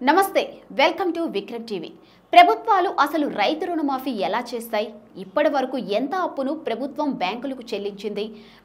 నమస్తే welcome to Vikram TV. ప్రభుత్వాలు అసలు రైతు రుణమాఫీ ఎలా చేస్తాయి? ఇప్పటి వరకు ఎంత అప్పును ప్రభుత్వం బ్యాంకులకు చెల్లించింది?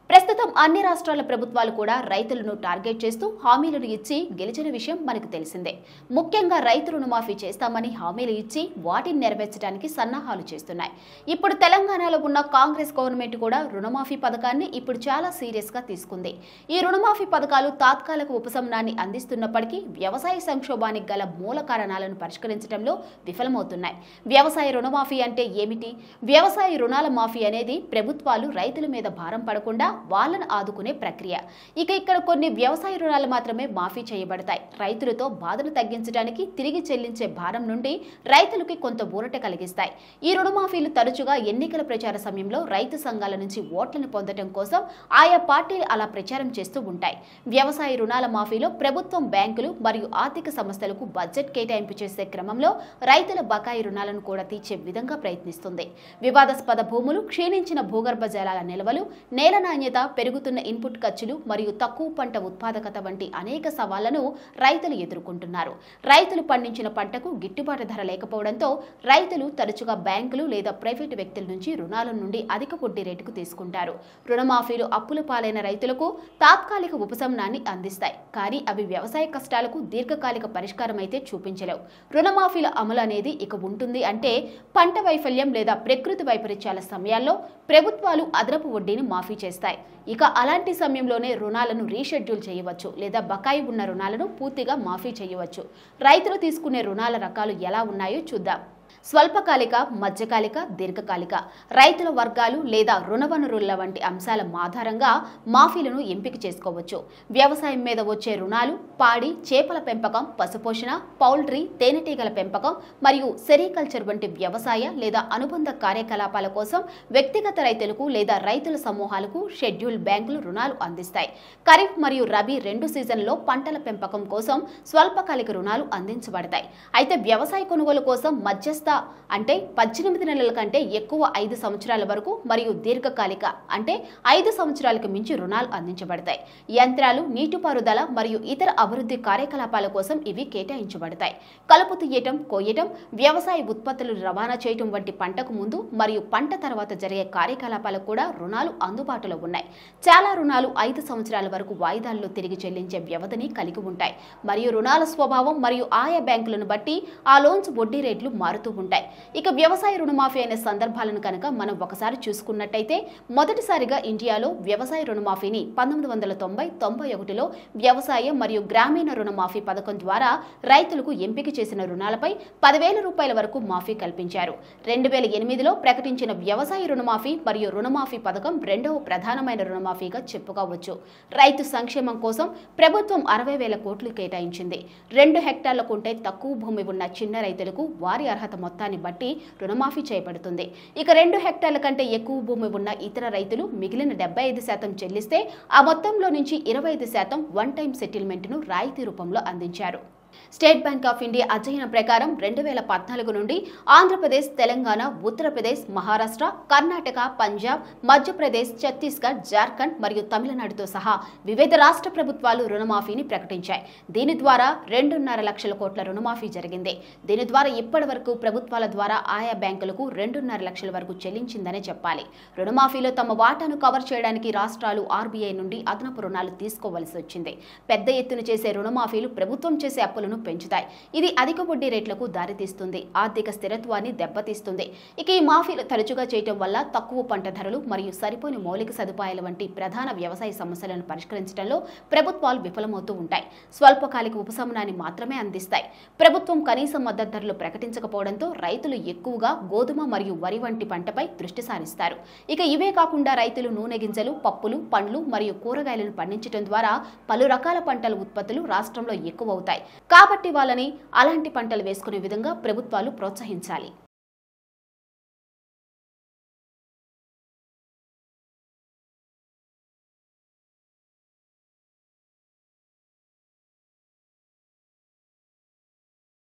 ప్రస్తుతం అన్ని రాష్ట్రాల ప్రభుత్వాలు కూడా రైతులను టార్గెట్ చేస్తూ హామీలను ఇచ్చి గెలిచిన విషయం మనకు తెలిసిందే। ముఖ్యంగా రైతు రుణమాఫీ చేస్తామని హామీలు ఇచ్చి వాటిని నెరవేర్చడానికి సన్నాహాలు చేస్తున్నాయి। ఇప్పుడు తెలంగాణలో ఉన్న కాంగ్రెస్ గవర్నమెంట్ కూడా రుణమాఫీ పథకాన్ని ఇప్పుడు చాలా సీరియస్ గా తీసుకుంది। ఈ రుణమాఫీ పథకాలు తాత్కాలిక ఉపశమనాన్ని అందిస్తున్నప్పటికీ వ్యవసాయ సంక్షోభానికి గల మూల కారణాలను పరిష్కరించడంలో విఫలమవుతున్నాయి। వ్యవసాయ రుణమాఫీ అంటే ఏమిటి? వ్యవసాయ రుణాల మాఫీ అనేది ప్రభుత్వాలు రైతుల మీద భారం పడకుండా వాళ్ళను ఆదుకునే ప్రక్రియ। ఇక్కడ కొన్ని వ్యవసాయ రుణాలు మాత్రమే మాఫీ చేయబడతాయి। రైతులతో బాధను తగ్గించడానికి తిరిగి చెల్లించే భారం నుండి రైతులకు కొంత ఊరట కలిగిస్తాయి। ఈ రుణమాఫీలు తరచుగా ఎన్నికల ప్రచార సమయంలో రైతు సంఘాల నుంచి ఓట్లను పొందడం కోసం ఆయా పార్టీలు అలా ప్రచారం చేస్తూ ఉంటాయి। వ్యవసాయ రుణాల మాఫీలో ప్రభుత్వం బ్యాంకులు మరియు ఆర్థిక సంస్థలకు బడ్జెట్ కేటాయింపు చేసే క్రమంలో రైతుల బకాయి రుణాలను కూడా తీర్చే విధంగా ప్రయత్నిస్తుంది। వివాదాస్పద భూములు, క్షీణించిన భూగర్భ జలాల నిల్వలు, నేల నాణ్యత, పెరుగుతున్న ఇన్పుట్ ఖర్చులు మరియు తక్కువ పంట ఉత్పాదకత వంటి అనేక సవాళ్లను రైతులు ఎదుర్కొంటున్నారు। రైతులు పండించిన పంటకు గిట్టుబాటు ధర లేకపోవడంతో రైతులు తరచుగా బ్యాంకులు లేదా ప్రైవేటు వ్యక్తుల నుంచి రుణాల నుండి అధిక వడ్డీ రేటుకు తీసుకుంటారు। రుణమాఫీలు అప్పుల పాలైన రైతులకు తాత్కాలిక ఉపశమనాన్ని అందిస్తాయి, కానీ అవి వ్యవసాయ కష్టాలకు దీర్ఘకాలిక పరిష్కారం అయితే చూపించలేవు। రుణమాఫీల అమలు అనేది ఇక ఉంటుంది అంటే పంట వైఫల్యం లేదా ప్రకృతి వైపరీత్యాల సమయాల్లో ప్రభుత్వాలు అదనపు వడ్డీని మాఫీ చేస్తాయి। అలాంటి సమయంలోనే రుణాలను రీషెడ్యూల్ చేయవచ్చు లేదా బకాయి ఉన్న రుణాలను పూర్తిగా మాఫీ చేయవచ్చు। రైతులు తీసుకునే రుణాల రకాలు ఎలా ఉన్నాయో చూద్దాం। స్వల్పకాలిక, మధ్యకాలిక, దీర్ఘకాలిక రైతుల వర్గాలు లేదా రుణ వనరుల వంటి అంశాల ఆధారంగా మాఫీలను ఎంపిక చేసుకోవచ్చు। వ్యవసాయం మీద వచ్చే రుణాలు పాడి, చేపల పెంపకం, పశుపోషణ, పౌల్ట్రీ, తేనెటీగల పెంపకం మరియు సెరికల్చర్ వంటి వ్యవసాయ లేదా అనుబంధ కార్యకలాపాల కోసం వ్యక్తిగత రైతులకు లేదా రైతుల సమూహాలకు షెడ్యూల్ బ్యాంకులు రుణాలు అందిస్తాయి। ఖరీఫ్ మరియు రబీ రెండు సీజన్లలో పంటల పెంపకం కోసం స్వల్పకాలిక రుణాలు అందించబడతాయి। అయితే వ్యవసాయ కొనుగోలు కోసం మధ్యస్థ అంటే 18 నెలల కంటే ఎక్కువ 5 సంవత్సరాల వరకు మరియు దీర్ఘకాలిక అంటే 5 సంవత్సరాలకు మించి రుణాలు అందించబడతాయి। యంత్రాలు, నీటిపారుదల మరియు ఇతర అభివృద్ధి కార్యకలాపాల కోసం ఇవి కేటాయించబడతాయి। కలుపు తీయటం, కోయటం, వ్యవసాయ ఉత్పత్తులు రవాణా చేయటం వంటి పంటకు ముందు మరియు పంట తర్వాత జరిగే కార్యకలాపాలకు కూడా రుణాలు అందుబాటులో ఉన్నాయి। చాలా రుణాలు 5 సంవత్సరాల వరకు వాయిదాల్లో తిరిగి చెల్లించే వ్యవధిని కలిగి ఉంటాయి మరియు రుణాల స్వభావం మరియు ఆయా బ్యాంకులను బట్టి ఆ లోన్స్ వడ్డీ రేట్లు మారుతూ ఉంటాయి। వ్యవసాయ రుణమాఫీ అయిన సందర్భాలను కనుక మనం ఒకసారి చూసుకున్నట్టయితే మొదటిసారిగా ఇండియాలో వ్యవసాయ రుణమాఫీని 1990-91లో వ్యవసాయ మరియు గ్రామీణ రుణమాఫీ పథకం ద్వారా రైతులకు ఎంపిక చేసిన రుణాలపై 10,000 రూపాయల వరకు మాఫీ కల్పించారు। 2008లో ప్రకటించిన వ్యవసాయ రుణమాఫీ మరియు రుణమాఫీ పథకం రెండవ ప్రధానమైన రుణమాఫీగా చెప్పుకోవచ్చు। రైతు సంక్షేమం కోసం ప్రభుత్వం 60,000 కోట్లు కేటాయించింది। 2 హెక్టార్ల కంటే తక్కువ భూమి ఉన్న చిన్న రైతులకు వారి అర్హత మొత్తాన్ని బట్టి రుణమాఫీ చేయబడుతుంది। 2 హెక్టార్ల కంటే ఎక్కువ భూమి ఉన్న ఇతర రైతులు మిగిలిన 75% చెల్లిస్తే ఆ మొత్తంలో నుంచి 25% వన్ టైం సెటిల్మెంట్ ను రాయితీ రూపంలో అందించారు। స్టేట్ బ్యాంక్ ఆఫ్ ఇండియా అధ్యయనం ప్రకారం 2014 నుండి ఆంధ్రప్రదేశ్, తెలంగాణ, ఉత్తరప్రదేశ్, మహారాష్ట్ర, కర్ణాటక, పంజాబ్, మధ్యప్రదేశ్, ఛత్తీస్గఢ్, జార్ఖండ్ మరియు తమిళనాడుతో సహా వివిధ రాష్ట్ర ప్రభుత్వాలు రుణమాఫీని ప్రకటించాయి। దీని ద్వారా 2.5 లక్షల కోట్ల రుణమాఫీ జరిగింది। దీని ద్వారా ఇప్పటి వరకు ప్రభుత్వాల ద్వారా ఆయా బ్యాంకులకు 2.5 లక్షల వరకు చెల్లించిందనే చెప్పాలి। రుణమాఫీలో తమ వాటాను కవర్ చేయడానికి రాష్ట్రాలు ఆర్బీఐ నుండి అదనపు రుణాలు తీసుకోవలసి వచ్చింది। పెద్ద ఎత్తున చేసే రుణమాఫీలు ప్రభుత్వం చేసే అప్పులను పెంచుతాయి। ఇది అధిక వడ్డీ రేట్లకు దారితీస్తుంది, ఆర్థిక స్థిరత్వాన్ని దెబ్బతీస్తుంది। ఈ మాఫీలు తరచుగా చేయటం వల్ల తక్కువ పంట ధరలు మరియు సరిపోని మౌలిక సదుపాయాల వంటి ప్రధాన వ్యవసాయ సమస్యలను పరిష్కరించడంలో ప్రభుత్వాలు విఫలమవుతూ ఉంటాయి। స్వల్పకాలిక ఉపశమనాన్ని మాత్రమే అందిస్తాయి। ప్రభుత్వం కనీస మద్దతు ధరలు ప్రకటించకపోవడంతో రైతులు ఎక్కువగా గోధుమ మరియు వరి వంటి పంటపై దృష్టి సారిస్తారు। ఇవే కాకుండా రైతులు నూనె గింజలు, పప్పులు, పండ్లు మరియు కూరగాయలను పండించడం ద్వారా పలు రకాల పంటల ఉత్పత్తులు రాష్ట్రంలో ఎక్కువ అవుతాయి। కాబట్టి వాళ్ళని అలాంటి పంటలు వేసుకునే విధంగా ప్రభుత్వాలు ప్రోత్సహించాలి।